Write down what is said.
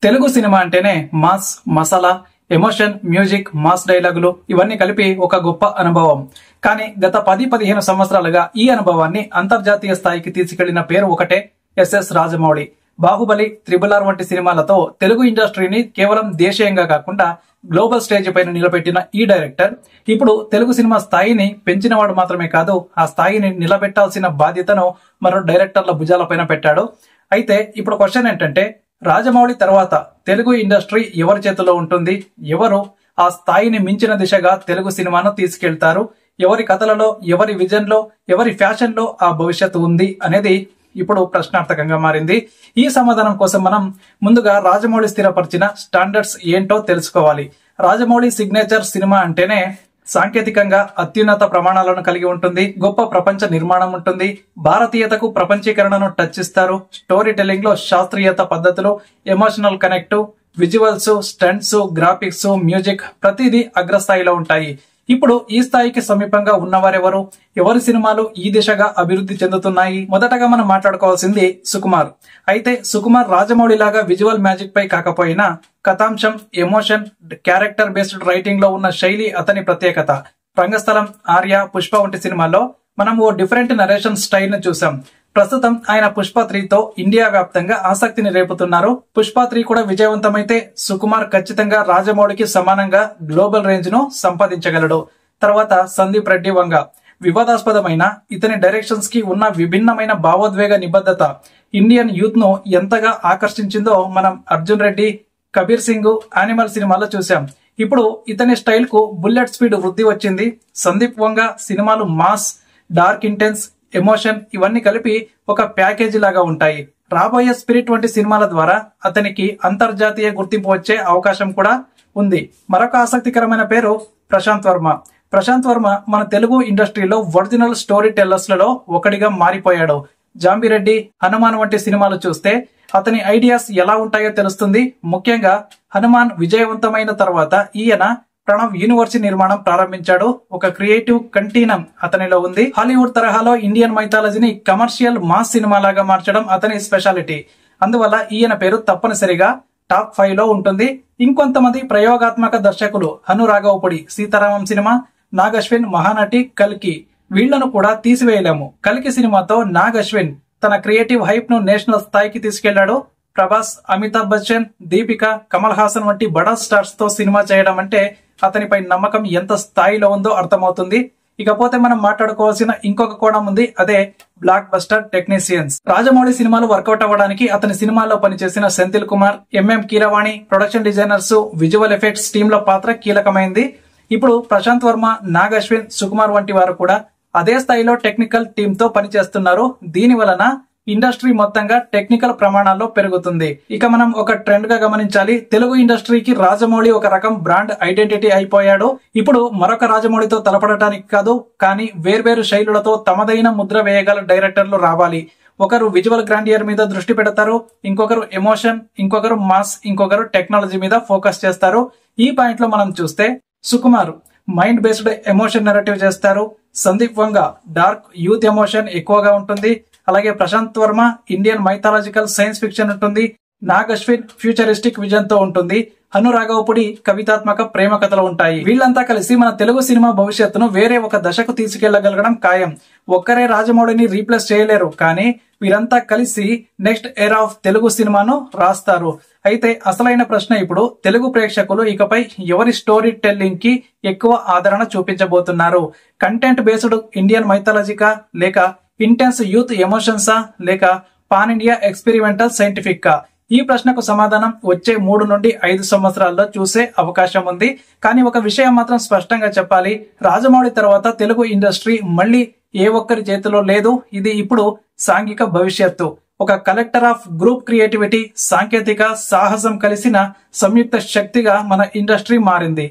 Telugu cinema అంటేనే mass, masala, emotion, music, mass డైలాగులు ఇవన్నీ కలిపి ఒక గొప్ప అనుభవం. కానీ గత 10-15 సంవత్సరాలుగా ఈ అనుభవాన్ని అంతర్జాతీయ స్థాయికి తీసుకెళ్లిన పేరు ఒకటే, ఎస్ఎస్ రాజమౌళి. బాహుబలి, RRR వంటి సినిమాలతో తెలుగు ఇండస్ట్రీని కేవలం దేశీయంగా కాకుండా గ్లోబల్ స్టేజ్ పైన నిలబెట్టిన ఈ డైరెక్టర్ ఇప్పుడు తెలుగు సినిమా స్థాయిని పెంచినవాడు మాత్రమే కాదు, ఆ స్థాయిని నిలబెట్టాల్సిన బాధ్యతను మరో డైరెక్టర్ల భుజాలపైన పెట్టాడు. అయితే ఇప్పుడు క్వశ్చన్ ఏంటంటే, రాజమౌళి తర్వాత తెలుగు ఇండస్ట్రీ ఎవరి చేతిలో ఉంటుంది? ఎవరు ఆ స్థాయిని మించిన దిశగా తెలుగు సినిమాను తీసుకెళ్తారు? ఎవరి కథలలో, ఎవరి విజన్ లో, ఎవరి ఫ్యాషన్ లో ఆ భవిష్యత్తు ఉంది అనేది ఇప్పుడు ప్రశ్నార్థకంగా మారింది. ఈ సమాధానం కోసం మనం ముందుగా రాజమౌళి స్థిరపరిచిన స్టాండర్డ్స్ ఏంటో తెలుసుకోవాలి. రాజమౌళి సిగ్నేచర్ సినిమా అంటేనే సాంకేతికంగా అత్యున్నత ప్రమాణాలను కలిగి ఉంటుంది, గొప్ప ప్రపంచ నిర్మాణం ఉంటుంది, భారతీయతకు ప్రపంచీకరణను టచ్ ఇస్తారు, స్టోరీ టెల్లింగ్ లో శాస్త్రీయత పద్ధతులు, emotional connect, visuals, stunts, graphics, music ప్రతిదీ అగ్రస్థాయిలో ఉంటాయి. ఇప్పుడు ఈ స్థాయికి సమీపంగా ఉన్నవారెవరు? ఎవరి సినిమాలు ఈ దిశగా అభివృద్ధి చెందుతున్నాయి? మొదటగా మనం మాట్లాడుకోవాల్సింది సుకుమార్. అయితే సుకుమార్ రాజమౌళి లాగా విజువల్ మ్యాజిక్ పై కాకపోయినా కథాంశం, ఎమోషన్, క్యారెక్టర్ బేస్డ్ రైటింగ్ లో ఉన్న శైలి అతని ప్రత్యేకత. రంగస్థలం, ఆర్య, పుష్ప వంటి సినిమాల్లో మనం ఓ డిఫరెంట్ నరేషన్ స్టైల్ ను చూసాం. ప్రస్తుతం ఆయన పుష్ప 3తో ఇండియా వ్యాప్తంగా ఆసక్తిని రేపుతున్నారు. పుష్ప 3 కూడా విజయవంతమైతే సుకుమార్ ఖచ్చితంగా రాజమౌళికి సమానంగా గ్లోబల్ రేంజ్ ను సంపాదించగలడు. తర్వాత సందీప్ రెడ్డి వంగ. వివాదాస్పదమైన ఇతని డైరెక్షన్స్ కి ఉన్న విభిన్నమైన భావోద్వేగ నిబద్ధత ఇండియన్ యూత్ ను ఎంతగా ఆకర్షించిందో మనం అర్జున్ రెడ్డి, కబీర్ సింగ్, యానిమల్ సినిమాలో చూసాం. ఇప్పుడు ఇతని స్టైల్ కు బుల్లెట్ స్పీడ్ వృద్ధి వచ్చింది. సందీప్ వంగ సినిమాలు మాస్, డార్క్, ఇంటెన్స్, ఎమోషన్ ఇవన్నీ కలిపి ఒక ప్యాకేజీ లాగా ఉంటాయి. రాబోయే స్పిరిట్ వంటి సినిమాల ద్వారా అతనికి అంతర్జాతీయ గుర్తింపు వచ్చే అవకాశం కూడా ఉంది. మరొక ఆసక్తికరమైన పేరు ప్రశాంత్ వర్మ. ప్రశాంత్ వర్మ మన తెలుగు ఇండస్ట్రీలో ఒరిజినల్ స్టోరీ టెల్లర్స్ లలో ఒకటిగా మారిపోయాడు. జాంబిరెడ్డి, హనుమాన్ వంటి సినిమాలు చూస్తే అతని ఐడియాస్ ఎలా ఉంటాయో తెలుస్తుంది. ముఖ్యంగా హనుమాన్ విజయవంతమైన తర్వాత ఈయన ప్రణవ్ యూనివర్సిటీ నిర్మాణం ప్రారంభించాడు. ఒక క్రియేటివ్ కంటీనం అతనిలో ఉంది. హాలీవుడ్ తరహాలో ఇండియన్ మైథాలజీని కమర్షియల్ మాస్ సినిమా లాగా మార్చడం అతని స్పెషాలిటీ. అందువల్ల ఈయన పేరు తప్పనిసరిగా టాప్ 5 లో ఉంటుంది. ఇంకొంతమంది ప్రయోగాత్మక దర్శకులు రాఘవపూడి, సీతారామం సినిమా, నాగ్ అశ్విన్, మహానటి, కల్కి వీళ్లను కూడా తీసివేయలేము. కల్కి సినిమాతో నాగ్ అశ్విన్ తన క్రియేటివ్ హైప్ ను నేషనల్ స్థాయికి తీసుకెళ్లాడు. ప్రభాస్, అమితాబ్ బచ్చన్, దీపిక, కమల్ హాసన్ వంటి బడా స్టార్స్ తో సినిమా చేయడం అంటే అతనిపై నమ్మకం ఎంత స్థాయిలో ఉందో అర్థమవుతుంది. ఇకపోతే మనం మాట్లాడుకోవాల్సిన ఇంకొక కోణం ఉంది, అదే బ్లాక్ బస్టర్ టెక్నీషియన్స్. రాజమౌళి సినిమాలు వర్కౌట్ అవ్వడానికి అతని సినిమాల్లో పనిచేసిన Senthil Kumar, MM Keeravani, production designers, visual effects టీంల పాత్ర కీలకమైంది. ఇప్పుడు ప్రశాంత్ వర్మ, నాగ్ అశ్విన్, సుకుమార్ వంటి వారు కూడా అదే స్థాయిలో టెక్నికల్ టీమ్ తో పనిచేస్తున్నారు. దీని వలన ఇండస్ట్రీ మొత్తంగా టెక్నికల్ ప్రమాణాల్లో పెరుగుతుంది. ఇక మనం ఒక ట్రెండ్ గా గమనించాలి. తెలుగు ఇండస్ట్రీకి రాజమౌళి ఒక రకం బ్రాండ్ ఐడెంటిటీ అయిపోయాడు. ఇప్పుడు మరొక రాజమౌళితో తలపడటానికి కాదు, కానీ వేర్వేరు శైలులతో తమదైన ముద్ర వేయగల డైరెక్టర్లు రావాలి. ఒకరు విజువల్ గ్రాండియర్ మీద దృష్టి పెడతారు, ఇంకొకరు ఎమోషన్, ఇంకొకరు మాస్, ఇంకొకరు టెక్నాలజీ మీద ఫోకస్ చేస్తారు. ఈ పాయింట్ లో మనం చూస్తే Sukumar mind based emotion narrative చేస్తారు. Sandeep Vanga dark youth emotion ఎక్కువగా ఉంటుంది. అలాగే Prashanth Varma Indian mythological science fiction ఉంటుంది. నాగ్ అశ్విన్ ఫ్యూచరిస్టిక్ విజన్ తో ఉంటుంది. రాఘవపూడి కవితాత్మక ప్రేమ కథలు ఉంటాయి. వీళ్ళంతా కలిసి మన తెలుగు సినిమా భవిష్యత్తును వేరే ఒక దశకు తీసుకెళ్లగలగడం ఖాయం. ఒక్కరే రాజమౌళిని రీప్లేస్ చేయలేరు, కానీ వీరంతా కలిసి నెక్స్ట్ ఎరా ఆఫ్ తెలుగు సినిమాను రాస్తారు. అయితే అసలైన ప్రశ్న ఇప్పుడు, తెలుగు ప్రేక్షకులు ఇకపై ఎవరి స్టోరీ టెల్లింగ్ కి ఎక్కువ ఆదరణ చూపించబోతున్నారు? కంటెంట్ బేస్డ్ ఇండియన్ మైథాలజికా, లేక ఇంటెన్స్ యూత్ ఎమోషన్సా, లేక పాన్ ఇండియా ఎక్స్పెరిమెంటల్ సైంటిఫిక్ కా? ఈ ప్రశ్నకు సమాధానం వచ్చే 3 నుండి 5 సంవత్సరాల్లో చూసే అవకాశం ఉంది. కానీ ఒక విషయం మాత్రం స్పష్టంగా చెప్పాలి, రాజమౌళి తర్వాత తెలుగు ఇండస్ట్రీ మళ్ళీ ఏ ఒక్కరి చేతిలో లేదు. ఇది ఇప్పుడు సాంఘిక భవిష్యత్తు. ఒక కలెక్టర్ ఆఫ్ గ్రూప్ క్రియేటివిటీ, సాంకేతిక సాహసం కలిసిన సంయుక్త శక్తిగా మన ఇండస్ట్రీ మారింది.